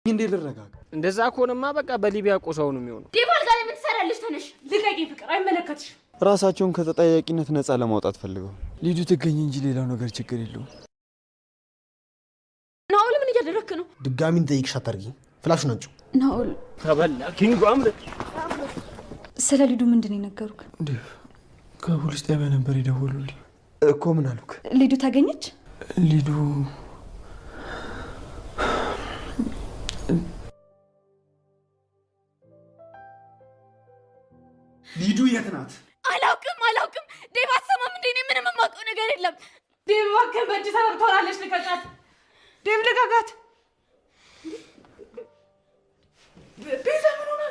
እንዴ ልረጋጋ እንደዛ ከሆነማ በቃ በሊቢያ ቆሳው ነው የሚሆነው ዲባል ጋር ምን ትሰራለሽ ተነሽ ልቀቂ ፍቅር አይመለከትሽ ራሳቸውን ከተጠያቂነት ነፃ ለማውጣት ፈልገው ሊዱ ትገኝ እንጂ ሌላው ነገር ችግር የለውም ናኦል ምን እያደረክ ነው ድጋሚ እንጠይቅሽ አታርጊ ፍላሽ ናጩ ናኦል ተበላ ኪንጎ አምረ ስለ ሊዱ ምንድን ነው ነገሩክ እንዴ ከፖሊስ ጣቢያ ነበር ይደውሉልኝ እኮ ምን አሉክ ሊዱ ታገኘች ሊዱ ሊዱ የት ናት አላውቅም ዴቭ አሰማም እንዴ እኔ ምንም የማውቀው ነገር የለም ዴቭ እባክህ በእጅ ተወርቷለሽ ልቀቃት ዴቭ ልቀቃት ቤዛ ምን ሆነ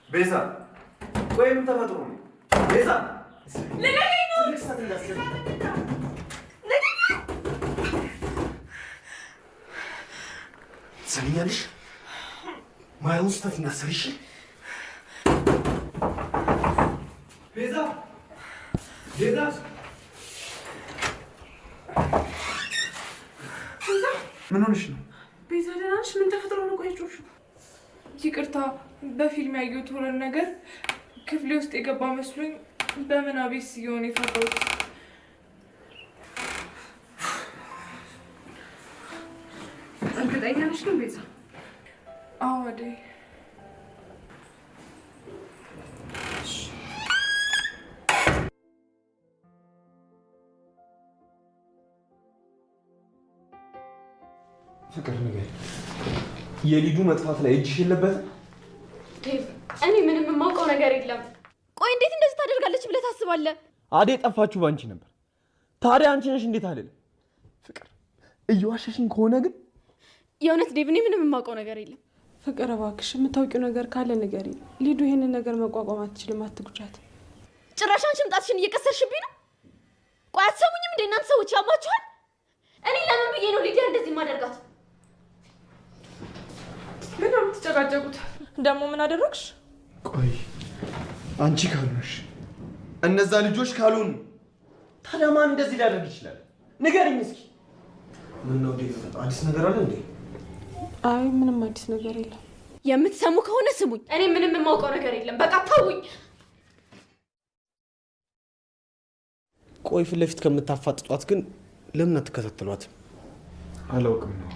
ቤዛ ቆይ ምን ተፈጥሮ ነው ቤዛ ለገኝ ነው ሰሚያልሽ ማይሆን ስህተት እንዳትሰሪሽ ቤዛ ቤዛ ምን ሆነሽ ነው ቤዛ ደህና ነሽ ምን ተፈጥሮ ነው ቆይ ጮሽ ይቅርታ በፊልም ያየሁት ሆረን ነገር ክፍሌ ውስጥ የገባ መስሎኝ በመናቤስ ሲሆን የፈራሁት እርግጠኛ ነሽ ግን ቤዛ አዎ አይደል ፍቅር ነገር የሊዱ መጥፋት ላይ እጅሽ የለበትም ዴቭ እኔ ምንም የማውቀው ነገር የለም ቆይ እንዴት እንደዚህ ታደርጋለች ብለህ ታስባለህ አዴ ጠፋችሁ ባንቺ ነበር ታዲያ አንቺ ነሽ እንዴት አይደለም ፍቅር እየዋሸሽኝ ከሆነ ግን የእውነት ዴቭ እኔ ምንም የማውቀው ነገር የለም ፍቅር እባክሽ የምታውቂው ነገር ካለ ንገሪኝ ሊዱ ይሄንን ነገር መቋቋም አትችልም አትጉጃት ጭራሽ አንቺ ምጣትሽን እየቀሰርሽብኝ ነው ቆይ አትሰሙኝም እንደ እናንተ ሰዎች ያማችኋል እኔ ለምን ብዬ ነው ሊዲያ እንደዚህ ማደርጋት ምን ነው የምትጨቃጨቁት ደግሞ ምን አደረግሽ ቆይ አንቺ ካልሆንሽ እነዛ ልጆች ካልሆኑ ታዲያ ማን እንደዚህ ሊያደርግ ይችላል ንገሪኝ እስኪ ምን ነው ዴቭ አዲስ ነገር አለ እንዴ አይ ምንም አዲስ ነገር የለም የምትሰሙ ከሆነ ስሙኝ እኔ ምንም የማውቀው ነገር የለም በቃ ተውኝ ቆይ ፊት ለፊት ከምታፋጥጧት ግን ለምን አትከታተሏት አላውቅም ነው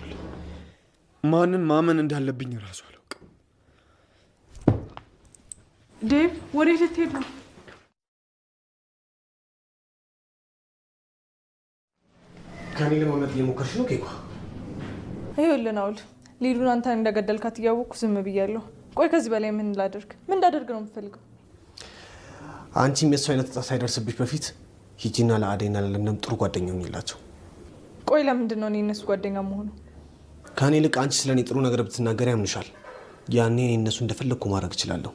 ማንን ማመን እንዳለብኝ ራሱ አላውቅም ዴቭ ወዴት ልትሄድ ነው ከኔ ለማመጥ እየሞከርሽ ነው ኬኳ ይኸውልህ ናኦል ሊዱን አንተ እንደገደልካት እያወቅኩ ዝም ብያለሁ ቆይ ከዚህ በላይ ምን ላደርግ ምን እንዳደርግ ነው የምትፈልገው አንቺም የእሱ አይነት ጣሳ ሳይደርስብሽ በፊት ሂጂና ለአዴና ለለምለም ጥሩ ጓደኛ ሁኚላቸው ቆይ ለምንድን ነው እኔ እነሱ ጓደኛ መሆኑ ከኔ ልቅ አንቺ ስለኔ ጥሩ ነገር ብትናገር ያምንሻል ያኔ እኔ እነሱ እንደፈለኩ ማድረግ እችላለሁ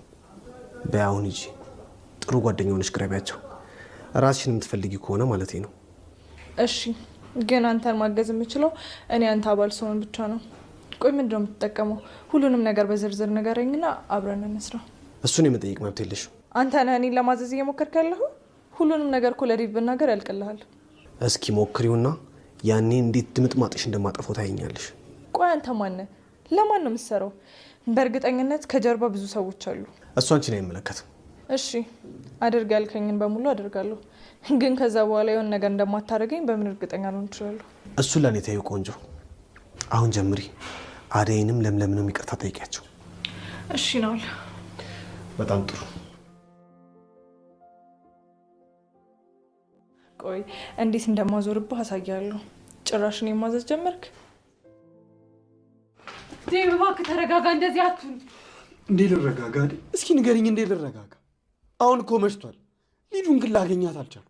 በያውን ሂጂ ጥሩ ጓደኛ ሆነሽ ቅረቢያቸው ራስሽን የምትፈልጊ ከሆነ ማለት ነው እሺ ግን አንተን ማገዝ የምችለው እኔ አንተ አባል ስሆን ብቻ ነው ቆይ ምንድን ነው የምትጠቀመው ሁሉንም ነገር በዝርዝር ንገረኝና አብረን እንስራ እሱን የመጠየቅ መብት የለሽም አንተ ነህ እኔን ለማዘዝ እየሞከርክ ያለኸው ሁሉንም ነገር እኮ ለዴቭ ብናገር ያልቅልሃል እስኪ ሞክሪውና ያኔ እንዴት ድምጥማጥሽ እንደማጠፋው ታይኛለሽ ቆይ አንተ ማን ነህ ለማን ነው የምትሰራው በእርግጠኝነት ከጀርባ ብዙ ሰዎች አሉ እሱ አንቺን አይመለከትም እሺ አድርግ ያልከኝን በሙሉ አደርጋለሁ ግን ከዛ በኋላ የሆነ ነገር እንደማታደርገኝ በምን እርግጠኛ ልሆን እችላለሁ እሱ ለኔ ተይው ቆንጆ አሁን ጀምሪ አዴንም ለምለምንም ይቅርታ ጠይቂያቸው እሺ ነው በጣም ጥሩ ቆይ እንዴት እንደማዞርብህ አሳያለሁ ጭራሽ እኔን ማዘዝ ጀመርክ ዴቭ እባክህ ተረጋጋ እንደዚህ አትሁን እንዴ ልረጋጋ እስኪ ንገሪኝ እንዴ ልረጋጋ አሁን እኮ መሽቷል ሊዱን ግን ላገኛት አልቻልኩም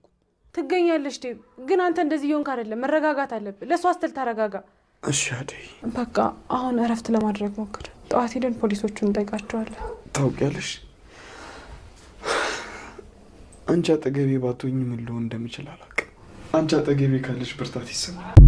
ትገኛለሽ ዴቭ ግን አንተ እንደዚህ ይሆንክ አይደለም መረጋጋት አለብህ ለሷ ስትል ተረጋጋ እሺ አደይ በቃ አሁን እረፍት ለማድረግ ሞክር ጠዋት ሄደን ፖሊሶቹን እንጠይቃቸዋለን ታውቂያለሽ አንቺ አጠገቤ ባትሆኚ ምን ልሆን እንደምችል አላውቅም አንቺ አጠገቤ ካለሽ ብርታት ይሰማል።